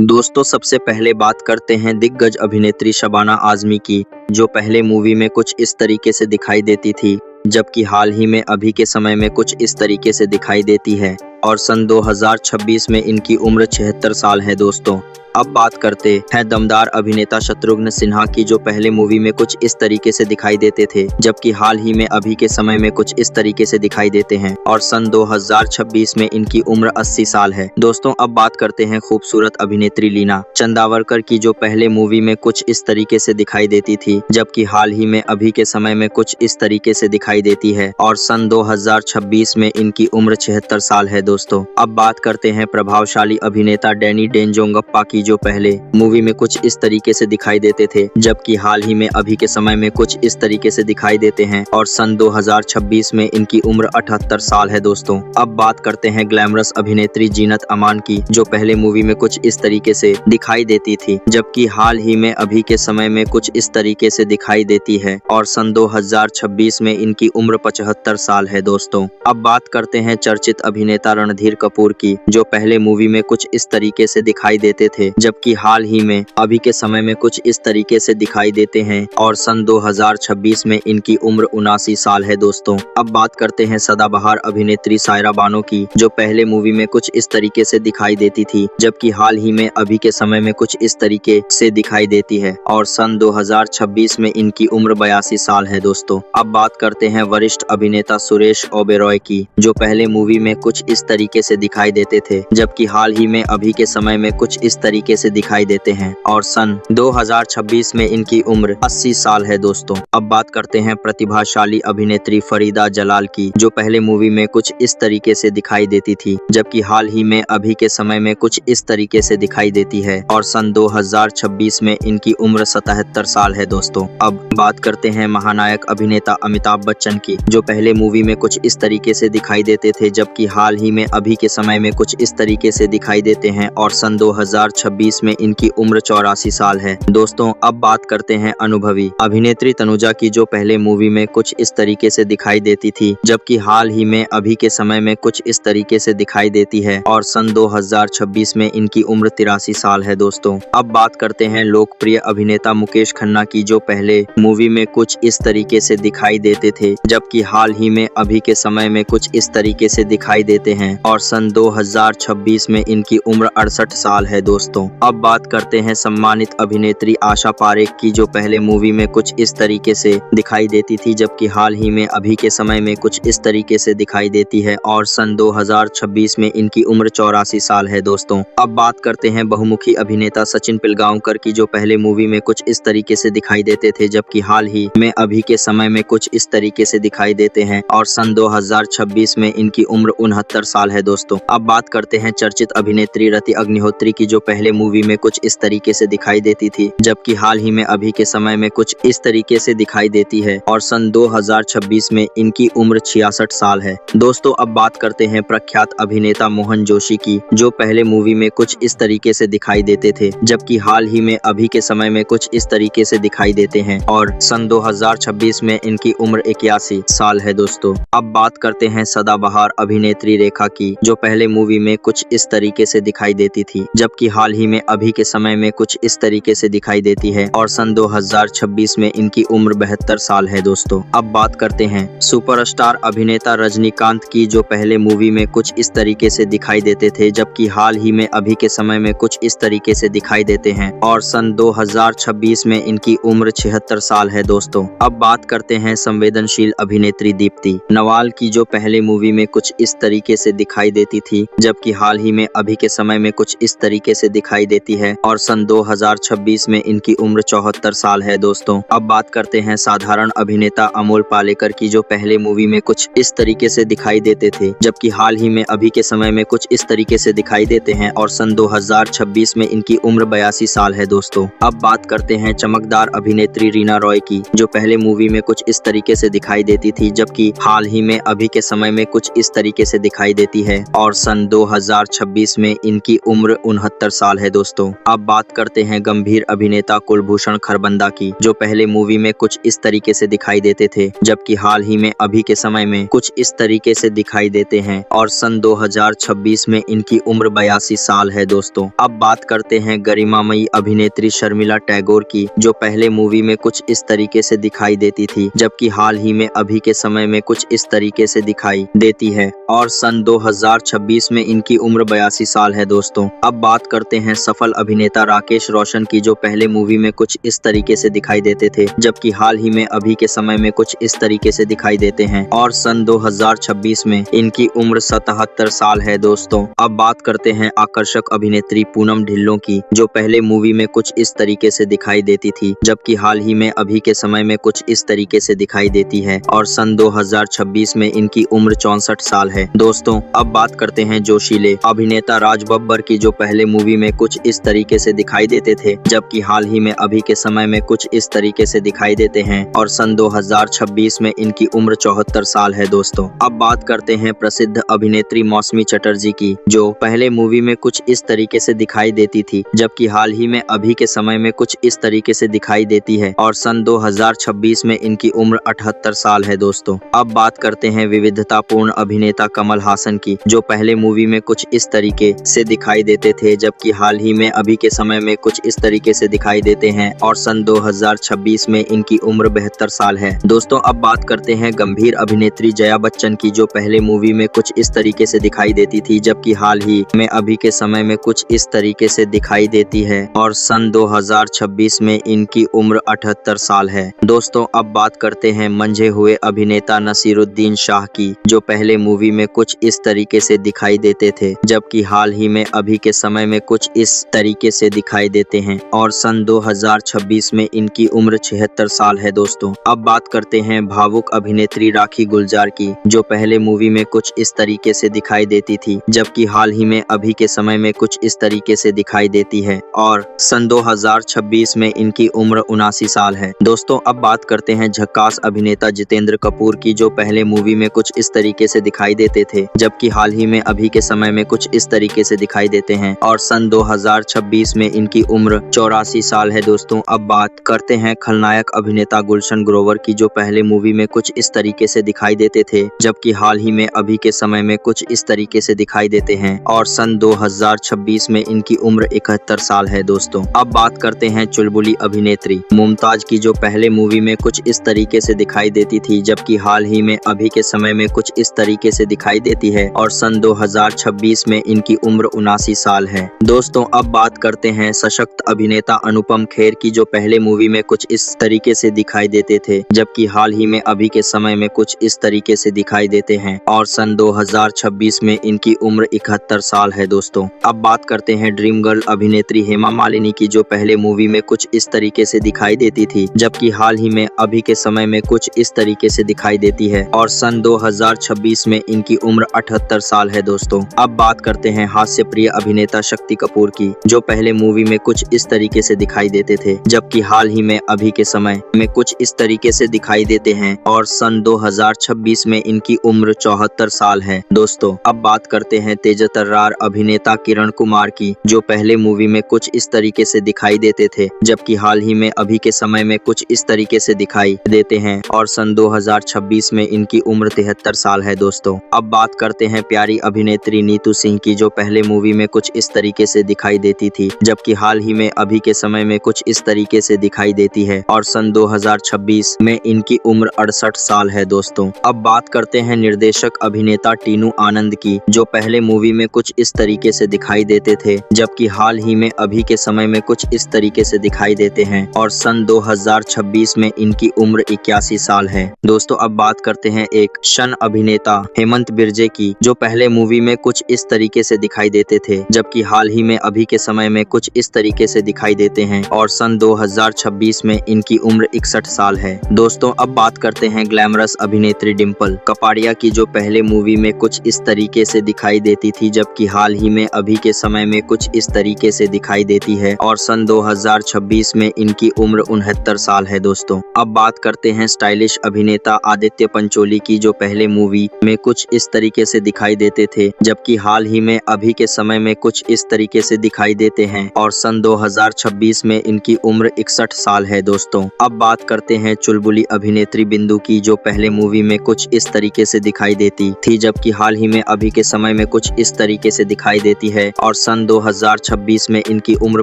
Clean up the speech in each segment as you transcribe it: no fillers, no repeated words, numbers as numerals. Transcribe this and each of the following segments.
दोस्तों सबसे पहले बात करते हैं दिग्गज अभिनेत्री शबाना आजमी की, जो पहले मूवी में कुछ इस तरीके से दिखाई देती थी, जबकि हाल ही में अभी के समय में कुछ इस तरीके से दिखाई देती है और सन 2026 में इनकी उम्र 76 साल है दोस्तों। अब बात करते हैं दमदार अभिनेता शत्रुघ्न सिन्हा की, जो पहले मूवी में कुछ इस तरीके से दिखाई देते थे, जबकि हाल ही में अभी के समय में कुछ इस तरीके से दिखाई देते हैं और सन 2026 में इनकी उम्र 80 साल है। दोस्तों अब बात करते हैं खूबसूरत अभिनेत्री लीना चंदावरकर की, जो पहले मूवी में कुछ इस तरीके से दिखाई देती थी, जबकि हाल ही में अभी के समय में कुछ इस तरीके से दिखाई देती है और सन 2026 में इनकी उम्र 76 साल है दोस्तों। अब बात करते हैं प्रभावशाली अभिनेता डैनी डेंजोंगप्पा की, जो पहले मूवी में कुछ इस तरीके से दिखाई देते थे, जबकि हाल ही में अभी के समय में कुछ इस तरीके से दिखाई देते हैं और सन 2026 में इनकी उम्र 78 साल है दोस्तों। अब बात करते हैं ग्लैमरस अभिनेत्री जीनत अमान की, जो पहले मूवी में कुछ इस तरीके से दिखाई देती थी, जबकि हाल ही में अभी के समय में कुछ इस तरीके से दिखाई देती है और सन 2026 में इनकी उम्र 75 साल है दोस्तों। अब बात करते हैं चर्चित अभिनेता रणधीर कपूर की, जो पहले मूवी में कुछ इस तरीके से दिखाई देते थे, जबकि हाल ही में अभी के समय में कुछ इस तरीके से दिखाई देते हैं और सन 2026 में इनकी उम्र 79 साल है दोस्तों। अब बात करते हैं सदाबहार अभिनेत्री सायरा बानो की, जो पहले मूवी में कुछ इस तरीके से दिखाई देती थी, जबकि हाल ही में अभी के समय में कुछ इस तरीके से दिखाई देती है और सन 2026 में इनकी उम्र 82 साल है दोस्तों। अब बात करते हैं वरिष्ठ अभिनेता सुरेश ओबेरॉय की, जो पहले मूवी में कुछ इस तरीके से दिखाई देते थे, जबकि हाल ही में अभी के समय में कुछ इस तरीके से दिखाई देते हैं और सन 2026 में इनकी उम्र 80 साल है दोस्तों। अब बात करते हैं प्रतिभाशाली अभिनेत्री फरीदा जलाल की, जो पहले मूवी में कुछ इस तरीके से दिखाई देती थी, जबकि हाल ही में अभी के समय में कुछ इस तरीके से दिखाई देती है और सन 2026 में इनकी उम्र 77 साल है दोस्तों। अब बात करते हैं महानायक अभिनेता अमिताभ बच्चन की, जो पहले मूवी में कुछ इस तरीके से दिखाई देते थे, जबकि हाल ही में अभी के समय में कुछ इस तरीके से दिखाई देते हैं और सन 2026 में इनकी उम्र 84 साल है दोस्तों। अब बात करते हैं अनुभवी अभिनेत्री तनुजा की, जो पहले मूवी में कुछ इस तरीके से दिखाई देती थी, जबकि हाल ही में अभी के समय में कुछ इस तरीके से दिखाई देती है और सन 2026 में इनकी उम्र 83 साल है दोस्तों। अब बात करते हैं लोकप्रिय अभिनेता मुकेश खन्ना की, जो पहले मूवी में कुछ इस तरीके से दिखाई देते थे, जबकि हाल ही में अभी के समय में कुछ इस तरीके से दिखाई देते हैं और सन 2026 में इनकी उम्र 68 साल है दोस्तों। अब बात करते हैं सम्मानित अभिनेत्री आशा पारेख की, जो पहले मूवी में कुछ इस तरीके से दिखाई देती थी, जबकि हाल ही में अभी के समय में कुछ इस तरीके से दिखाई देती है और सन 2026 में इनकी उम्र 84 साल है दोस्तों। अब बात करते हैं बहुमुखी अभिनेता सचिन पिलगांवकर की, जो पहले मूवी में कुछ इस तरीके से दिखाई देते थे, जबकि हाल ही में अभी के समय में कुछ इस तरीके से दिखाई देते हैं और सन 2026 में इनकी उम्र 69 साल है दोस्तों। अब बात करते हैं चर्चित अभिनेत्री रति अग्निहोत्री की, जो पहले मूवी में कुछ इस तरीके से दिखाई देती थी, जबकि हाल ही में अभी के समय में कुछ इस तरीके से दिखाई देती है और सन 2026 में इनकी उम्र 66 साल है दोस्तों। अब बात करते हैं प्रख्यात अभिनेता मोहन जोशी की, जो पहले मूवी में कुछ इस तरीके से दिखाई देते थे, जबकि हाल ही में अभी के समय में कुछ इस तरीके से दिखाई देते हैं और सन 2026 में इनकी उम्र 81 साल है दोस्तों। अब बात करते हैं सदाबहार अभिनेत्री रेखा की, जो पहले मूवी में कुछ इस तरीके से दिखाई देती थी, जबकि हाल ही में अभी के समय में कुछ इस तरीके से दिखाई देती है और सन 2026 में इनकी उम्र 72 साल है दोस्तों। अब बात करते हैं सुपरस्टार अभिनेता रजनीकांत की, जो पहले मूवी में कुछ इस तरीके से दिखाई देते थे, जबकि हाल ही में अभी के समय में कुछ इस तरीके से दिखाई देते हैं और सन 2026 में इनकी उम्र 76 साल है दोस्तों। अब बात करते हैं संवेदनशील अभिनेत्री दीप्ति नवाल की, जो पहले मूवी में कुछ इस तरीके से दिखाई देती थी, जबकि हाल ही में अभी के समय में कुछ इस तरीके से दिखाई देती है और सन 2026 में इनकी उम्र 74 साल है दोस्तों। अब बात करते हैं साधारण अभिनेता अमोल पालेकर की, जो पहले मूवी में कुछ इस तरीके से दिखाई देते थे, जबकि हाल ही में अभी के समय में कुछ इस तरीके से दिखाई देते हैं और सन 2026 में इनकी उम्र 82 साल है दोस्तों। अब बात करते हैं चमकदार अभिनेत्री रीना रॉय की, जो पहले मूवी में कुछ इस तरीके से दिखाई देती थी, जबकि हाल ही में अभी के समय में कुछ इस तरीके से दिखाई देती है और सन 2026 में इनकी उम्र 69 साल है दोस्तों। अब बात करते हैं गंभीर अभिनेता कुलभूषण खरबंदा की, जो पहले मूवी में कुछ इस तरीके से दिखाई देते थे, जबकि हाल ही में अभी के समय में कुछ इस तरीके से दिखाई देते हैं और सन 2026 में इनकी उम्र 82 साल है दोस्तों। अब बात करते हैं गरिमामयी अभिनेत्री शर्मिला टैगोर की, जो पहले मूवी में कुछ इस तरीके से दिखाई देती थी, जबकि हाल ही में अभी के समय में कुछ इस तरीके से दिखाई देती है और सन 2026 में इनकी उम्र 82 साल है दोस्तों। अब बात करते हैं सफल अभिनेता राकेश रोशन की, जो पहले मूवी में कुछ इस तरीके से दिखाई देते थे, जबकि हाल ही में अभी के समय में कुछ इस तरीके से दिखाई देते हैं और सन 2026 में इनकी उम्र 77 साल है दोस्तों। अब बात करते हैं आकर्षक अभिनेत्री पूनम ढिल्लों की, जो पहले मूवी में कुछ इस तरीके से दिखाई देती थी, जबकि हाल ही में अभी के समय में कुछ इस तरीके से दिखाई देती है और सन 2026 में इनकी उम्र 64 साल है दोस्तों। अब बात करते हैं जोशीले अभिनेता राज बब्बर की, जो पहले मूवी में कुछ इस तरीके से दिखाई देते थे, जबकि हाल ही में अभी के समय में कुछ इस तरीके से दिखाई देते हैं और सन 2026 में इनकी उम्र 74 साल है दोस्तों। अब बात करते हैं प्रसिद्ध अभिनेत्री मौसमी चटर्जी की, जो पहले मूवी में कुछ इस तरीके से दिखाई देती थी, जबकि हाल ही में अभी के समय में कुछ इस तरीके से दिखाई देती है और सन 2026 में इनकी उम्र 78 साल है दोस्तों। अब बात करते हैं विविधतापूर्ण अभिनेता कमल हासन की, जो पहले मूवी में कुछ इस तरीके से दिखाई देते थे, जबकि हाल ही में अभी के समय में कुछ इस तरीके से दिखाई देते हैं और सन 2026 में इनकी उम्र 72 साल है दोस्तों। अब बात करते हैं गंभीर अभिनेत्री जया बच्चन की, जो पहले मूवी में कुछ इस तरीके से दिखाई देती थी, जबकि हाल ही में अभी के समय में कुछ इस तरीके से दिखाई देती है और सन 2026 में इनकी उम्र 78 साल है दोस्तों। अब बात करते हैं मंझे हुए अभिनेता नसीरुद्दीन शाह की, जो पहले मूवी में कुछ इस तरीके से दिखाई देते थे, जबकि हाल ही में अभी के समय में कुछ इस तरीके से दिखाई देते हैं और सन 2026 में इनकी उम्र 76 साल है दोस्तों। अब बात करते हैं भावुक अभिनेत्री राखी गुलजार की, जो पहले मूवी में कुछ इस तरीके से दिखाई देती थी, जबकि हाल ही में अभी के समय में कुछ इस तरीके से दिखाई देती है और सन 2026 में इनकी उम्र 79 साल है दोस्तों। अब बात करते हैं झक्कास अभिनेता जितेंद्र कपूर की, जो पहले मूवी में कुछ इस तरीके से दिखाई देते थे, जबकि हाल ही में अभी के समय में कुछ इस तरीके से दिखाई देते हैं और सन 2026 में इनकी उम्र 84 साल है दोस्तों। अब बात करते हैं खलनायक अभिनेता गुलशन ग्रोवर की, जो पहले मूवी में कुछ इस तरीके से दिखाई देते थे, जबकि हाल ही में अभी के समय में कुछ इस तरीके से दिखाई देते हैं और सन 2026 में इनकी उम्र 71 साल है दोस्तों। अब बात करते हैं चुलबुली अभिनेत्री मुमताज की, जो पहले मूवी में कुछ इस तरीके से दिखाई देती थी, जबकि हाल ही में अभी के समय में कुछ इस तरीके से दिखाई देती है और सन 2026 में इनकी उम्र 79 साल है दोस्तों। अब बात करते हैं सशक्त अभिनेता अनुपम खेर की, जो पहले मूवी में कुछ इस तरीके से दिखाई देते थे, जबकि हाल ही में अभी के समय में कुछ इस तरीके से दिखाई देते हैं और सन 2026 में इनकी उम्र 71 साल है दोस्तों। अब बात करते हैं ड्रीम गर्ल अभिनेत्री हेमा मालिनी की, जो पहले मूवी में कुछ इस तरीके से दिखाई देती थी, जबकि हाल ही में अभी के समय में कुछ इस तरीके से दिखाई देती है और सन 2026 में इनकी उम्र 78 साल है दोस्तों। अब बात करते हैं हास्य प्रिय अभिनेता शक्ति कपूर की, जो पहले मूवी में कुछ इस तरीके से दिखाई देते थे, जबकि हाल ही में अभी के समय में कुछ इस तरीके से दिखाई देते हैं और सन 2026 में इनकी उम्र 74 साल है दोस्तों। अब बात करते हैं तेज तर्रार अभिनेता किरण कुमार की, जो पहले मूवी में कुछ इस तरीके से दिखाई देते थे, जबकि हाल ही में अभी के समय में कुछ इस तरीके से दिखाई देते हैं और सन 2026 में इनकी उम्र 73 साल है दोस्तों। अब बात करते हैं प्यारी अभिनेत्री नीतू सिंह की, जो पहले मूवी में कुछ इस तरीके से दिखाई देती थी, जबकि हाल ही में अभी के समय में कुछ इस तरीके से दिखाई देती है और सन 2026 में इनकी उम्र 68 साल है दोस्तों। अब बात करते हैं निर्देशक अभिनेता टीनू आनंद की, जो पहले मूवी में कुछ इस तरीके से दिखाई देते थे, जबकि हाल ही में अभी के समय में कुछ इस तरीके से दिखाई देते हैं और सन 2026 में इनकी उम्र 81 साल है दोस्तों। अब बात करते हैं एक शन अभिनेता हेमंत बिरजे की, जो पहले मूवी में कुछ इस तरीके से दिखाई देते थे, जबकि हाल ही में अभी के समय में कुछ इस तरीके से दिखाई देते हैं और सन 2026 में इनकी उम्र 61 साल है दोस्तों। अब बात करते हैं ग्लैमरस अभिनेत्री डिम्पल कपाड़िया की, जो पहले मूवी में कुछ इस तरीके से दिखाई देती थी, जबकि हाल ही में अभी के समय में कुछ इस तरीके से दिखाई देती है और सन 2026 में इनकी उम्र 69 साल है दोस्तों। अब बात करते हैं स्टाइलिश महेश अभिनेता आदित्य पंचोली की जो पहले मूवी में कुछ इस तरीके से दिखाई देते थे, जबकि हाल ही में अभी के समय में कुछ इस तरीके से दिखाई देते हैं और सन 2026 में इनकी उम्र 61 साल है दोस्तों। अब बात करते हैं चुलबुली अभिनेत्री बिंदु की, जो पहले मूवी में कुछ इस तरीके से दिखाई देती थी, जबकि हाल ही में अभी के समय में कुछ इस तरीके से दिखाई देती है और सन 2026 में इनकी उम्र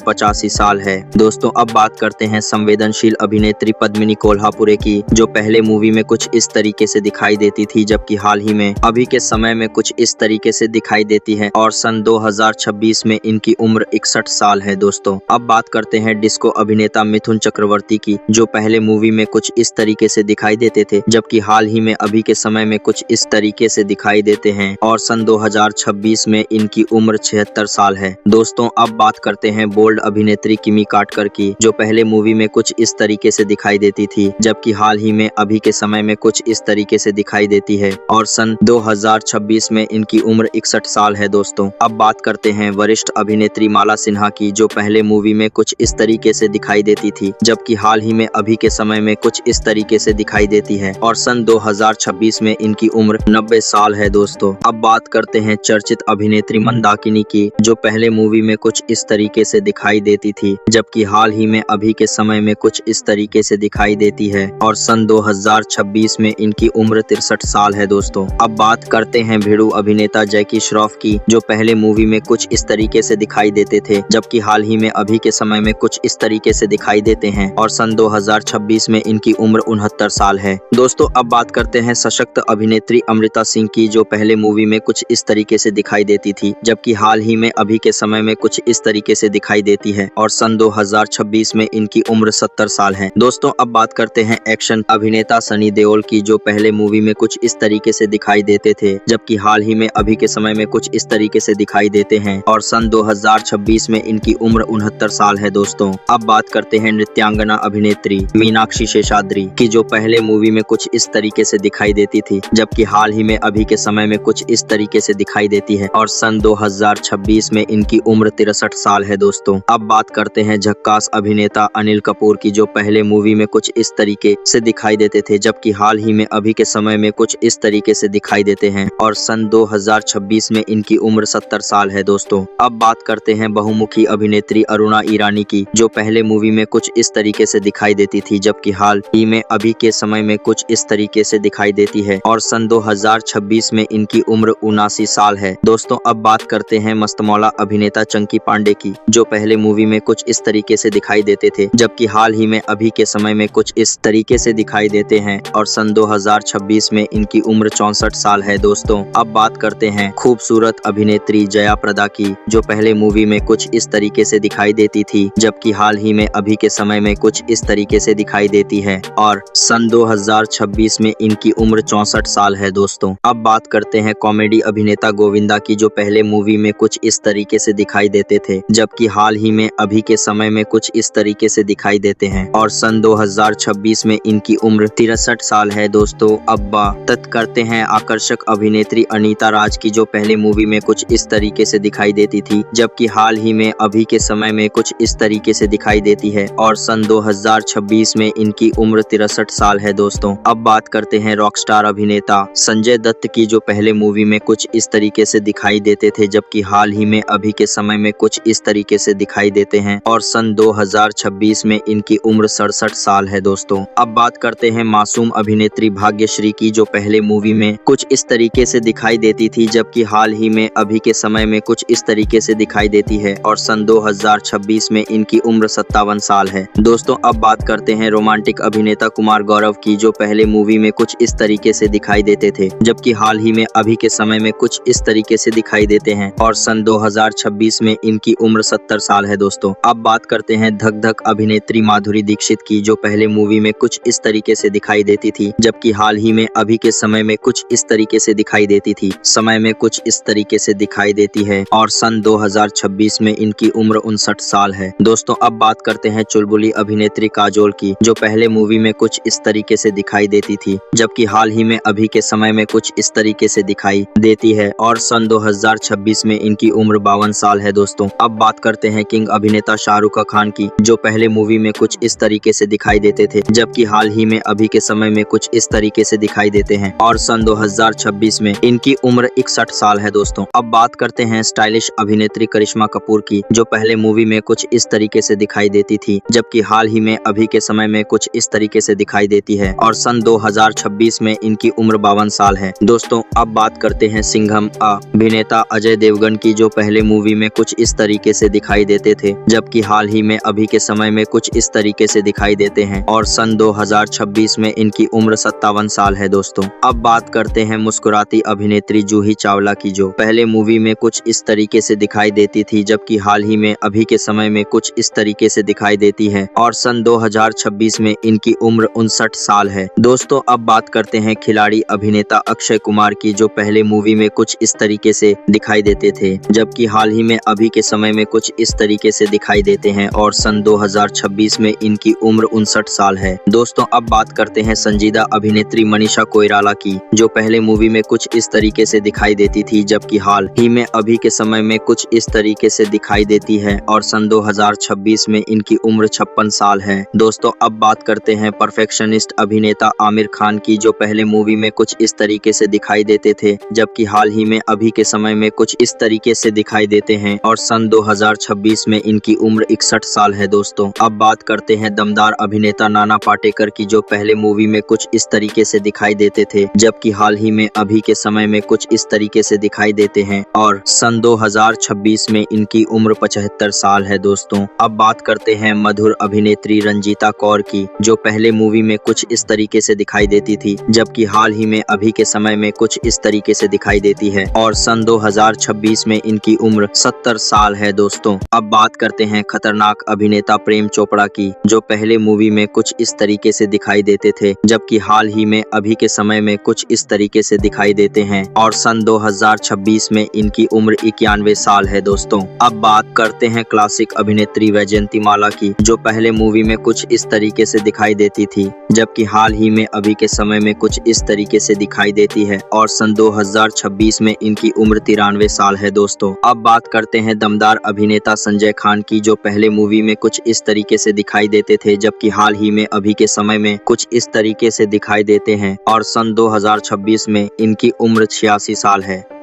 85 साल है दोस्तों। अब बात करते हैं संवेदनशील अभिनेत्री पद्मिनी कोल्हापुरे की, जो पहले मूवी में कुछ इस तरीके से दिखाई देती थी, जबकि हाल ही में अभी के समय में कुछ इस तरीके से दिखाई देती है और सन 2026 में इनकी उम्र 61 साल है दोस्तों। अब बात करते हैं डिस्को अभिनेता मिथुन चक्रवर्ती की, जो पहले मूवी में कुछ इस तरीके से दिखाई देते थे, जबकि हाल ही में अभी के समय में कुछ इस तरीके से दिखाई देते हैं और सन 2026 में इनकी उम्र 76 साल है दोस्तों। अब बात करते हैं बोल्ड अभिनेत्री किमी काटकर की, जो पहले मूवी में कुछ इस तरीके से दिखाई देती थी, जबकि हाल ही में अभी के समय में कुछ इस तरीके से दिखाई देती है और सन 2026 में इनकी उम्र 61 साल है दोस्तों। अब बात करते हैं वरिष्ठ अभिनेत्री माला सिन्हा की, जो पहले मूवी में कुछ इस तरीके से दिखाई देती थी, जबकि हाल ही में अभी के समय में कुछ इस तरीके से दिखाई देती है और सन 2026 में इनकी उम्र 90 साल है दोस्तों। अब बात करते हैं चर्चित अभिनेत्री मंदाकिनी की, जो पहले मूवी में कुछ इस तरीके से दिखाई देती थी, जबकि हाल ही में अभी के समय में कुछ इस तरीके से दिखाई देती है और सन 2026 में इनकी उम्र 63 साल है दोस्तों। अब बात करते हैं भिड़ू अभिनेता जैकी श्रॉफ की, जो पहले मूवी में कुछ इस तरीके से दिखाई देते थे, जबकि हाल ही में अभी के समय में कुछ इस तरीके से दिखाई देते हैं और सन 2026 में इनकी उम्र 69 साल है दोस्तों। अब बात करते हैं सशक्त अभिनेत्री अमृता सिंह की, जो पहले मूवी में कुछ इस तरीके से दिखाई देती थी, जबकि हाल ही में अभी के समय में कुछ इस तरीके से दिखाई देती है और सन 2026 में इनकी उम्र 70 साल है दोस्तों। अब बात करते हैं एक्शन अभिनेता सनी देओल की, जो पहले मूवी में कुछ इस तरीके से दिखाई देते थे, जबकि हाल ही में अभी के समय में कुछ इस तरीके से दिखाई देते हैं और सन 2026 में इनकी उम्र 69 साल है दोस्तों। अब बात करते हैं नृत्यांगना अभिनेत्री मीनाक्षी शेषाद्री की, जो पहले मूवी में कुछ इस तरीके से दिखाई देती थी, जबकि हाल ही में अभी के समय में कुछ इस तरीके से दिखाई देती है और सन 2026 में इनकी उम्र 63 साल है दोस्तों। अब बात करते हैं झक्कास अभिनेता अनिल कपूर की, जो पहले मूवी में कुछ इस तरीके से दिखाई देते थे, जबकि हाल ही में अभी के समय में कुछ इस तरीके से दिखाई देते हैं और सन 2026 में इनकी उम्र 70 साल है दोस्तों। अब बात करते हैं बहुमुखी अभिनेत्री अरुणा ईरानी की, जो पहले मूवी में कुछ इस तरीके से दिखाई देती थी, जबकि हाल ही में अभी के समय में कुछ इस तरीके से दिखाई देती है और सन 2026 में इनकी उम्र 79 साल है दोस्तों। अब बात करते हैं मस्तमौला अभिनेता चंकी पांडे की, जो पहले मूवी में कुछ इस तरीके से दिखाई देते थे, जबकि हाल ही में अभी के समय में कुछ इस तरीके से दिखाई देते हैं और सन 2026 में इनकी उम्र 64 साल है दोस्तों। अब बात करते हैं खूबसूरत अभिनेत्री जया प्रदा की, जो पहले मूवी में कुछ इस तरीके से दिखाई देती थी, जबकि हाल ही में अभी के समय में कुछ इस तरीके से दिखाई देती है और सन 2026 में इनकी उम्र 64 साल है दोस्तों। अब बात करते हैं कॉमेडी अभिनेता गोविंदा की, जो पहले मूवी में कुछ इस तरीके से दिखाई देते थे, जबकि हाल ही में अभी के समय में कुछ इस तरीके से दिखाई देते हैं और सन 2026 में इनकी उम्र 63 साल है दोस्तों। अब बात करते हैं आकर्षक अभिनेत्री अनीता राज की, जो पहले मूवी में कुछ इस तरीके से दिखाई देती थी, जबकि हाल ही में अभी के समय में कुछ इस तरीके से दिखाई देती है और सन 2026 में इनकी उम्र 63 साल है दोस्तों। अब बात करते हैं रॉकस्टार अभिनेता संजय दत्त की, जो पहले मूवी में कुछ इस तरीके से दिखाई देते थे, जबकि हाल ही में अभी के समय में कुछ इस तरीके से दिखाई देते हैं और सन 2026 में इनकी उम्र 67 साल है दोस्तों। अब बात करते हैं मासूम अभिनेत्री भाग्यश्री की, जो पहले मूवी में कुछ इस तरीके से दिखाई देती थी, जबकि हाल ही में अभी के समय में कुछ इस तरीके से दिखाई देती है और सन 2026 में इनकी उम्र 57 साल है दोस्तों। अब बात करते हैं रोमांटिक अभिनेता कुमार गौरव की, जो पहले मूवी में कुछ इस तरीके से दिखाई देते थे, जबकि हाल ही में अभी के समय में कुछ इस तरीके से दिखाई देते हैं और सन 2026 में इनकी उम्र 70 साल है दोस्तों। अब बात करते हैं धक धक अभिनेत्री माधुरी दीक्षित की, जो पहले मूवी में कुछ इस तरीके से दिखाई देती थी, जबकि हाल ही में अभी के समय में कुछ इस तरीके से दिखाई देती थी, समय में कुछ इस तरीके से दिखाई देती है और सन 2026 में इनकी उम्र 59 साल है दोस्तों। अब बात करते हैं चुलबुली अभिनेत्री काजोल की, जो पहले मूवी में कुछ इस तरीके से दिखाई देती थी, जबकि हाल ही में अभी के समय में कुछ इस तरीके से दिखाई देती है और सन 2026 में इनकी उम्र 52 साल है दोस्तों। अब बात करते हैं किंग अभिनेता शाहरुख खान की, जो पहले मूवी में कुछ इस तरीके से दिखाई देते थे, जबकि हाल ही में अभी अभी के समय में कुछ इस तरीके से दिखाई देते हैं और सन 2026 में इनकी उम्र 61 साल है दोस्तों। अब बात करते हैं स्टाइलिश अभिनेत्री करिश्मा कपूर की, जो पहले मूवी में कुछ इस तरीके से दिखाई देती थी, जबकि हाल ही में अभी के समय में कुछ इस तरीके से दिखाई देती है और सन 2026 में इनकी उम्र 52 साल है दोस्तों। अब बात करते हैं सिंघम अभिनेता अजय देवगन की, जो पहले मूवी में कुछ इस तरीके से दिखाई देते थे, जबकि हाल ही में अभी के समय में कुछ इस तरीके से दिखाई देते हैं और सन 2026 में इनकी उम्र 57 साल है दोस्तों। अब बात करते हैं मुस्कुराती अभिनेत्री जूही चावला की, जो पहले मूवी में कुछ इस तरीके से दिखाई देती थी, जबकि हाल ही में अभी के समय में कुछ इस तरीके से दिखाई देती है और सन 2026 में इनकी उम्र 59 साल है दोस्तों। अब बात करते हैं खिलाड़ी अभिनेता अक्षय कुमार की, जो पहले मूवी में कुछ इस तरीके से दिखाई देते थे, जबकि हाल ही में अभी के समय में कुछ इस तरीके से दिखाई देते हैं और सन 2026 में इनकी उम्र 59 साल है दोस्तों। अब बात करते हैं संजीदा अभिनेत्री मनीषा कोइराला की, जो पहले मूवी में कुछ इस तरीके से दिखाई देती थी, जबकि हाल ही में अभी के समय में कुछ इस तरीके से दिखाई देती है और सन 2026 में इनकी उम्र 56 साल है दोस्तों। अब बात करते हैं परफेक्शनिस्ट अभिनेता आमिर खान की, जो पहले मूवी में कुछ इस तरीके से दिखाई देते थे, जबकि हाल ही में अभी के समय में कुछ इस तरीके से दिखाई देते हैं और सन 2026 में इनकी उम्र 61 साल है दोस्तों। अब बात करते हैं दमदार अभिनेता नाना पाटेकर की, जो पहले मूवी में कुछ इस तरीके से दिखाई देते थे, जबकि हाल ही में अभी के समय में कुछ इस तरीके से दिखाई देते हैं और सन 2026 में इनकी उम्र 75 साल है दोस्तों। अब बात करते हैं मधुर अभिनेत्री रंजीता कौर की, जो पहले मूवी में कुछ इस तरीके से दिखाई देती थी, जबकि हाल ही में अभी के समय में कुछ इस तरीके से दिखाई देती है और सन 2026 में इनकी उम्र 70 साल है दोस्तों। अब बात करते हैं खतरनाक अभिनेता प्रेम चोपड़ा की, जो पहले मूवी में कुछ इस तरीके से दिखाई देते थे, जबकि हाल ही में अभी के समय में कुछ इस तरीके से दिखाई देते हैं और सन 2026 में इनकी उम्र 91 साल है दोस्तों। अब बात करते हैं क्लासिक अभिनेत्री वैजयंतीमाला की, जो पहले मूवी में कुछ इस तरीके से दिखाई देती थी, जबकि हाल ही में अभी के समय में कुछ इस तरीके से दिखाई देती है और सन 2026 में इनकी उम्र 93 साल है दोस्तों। अब बात करते हैं दमदार अभिनेता संजय खान की, जो पहले मूवी में कुछ इस तरीके से दिखाई देते थे, जबकि हाल ही में अभी के समय में कुछ इस तरीके से दिखाई देते हैं और सन 2026 में इनकी उम्र 86 साल है।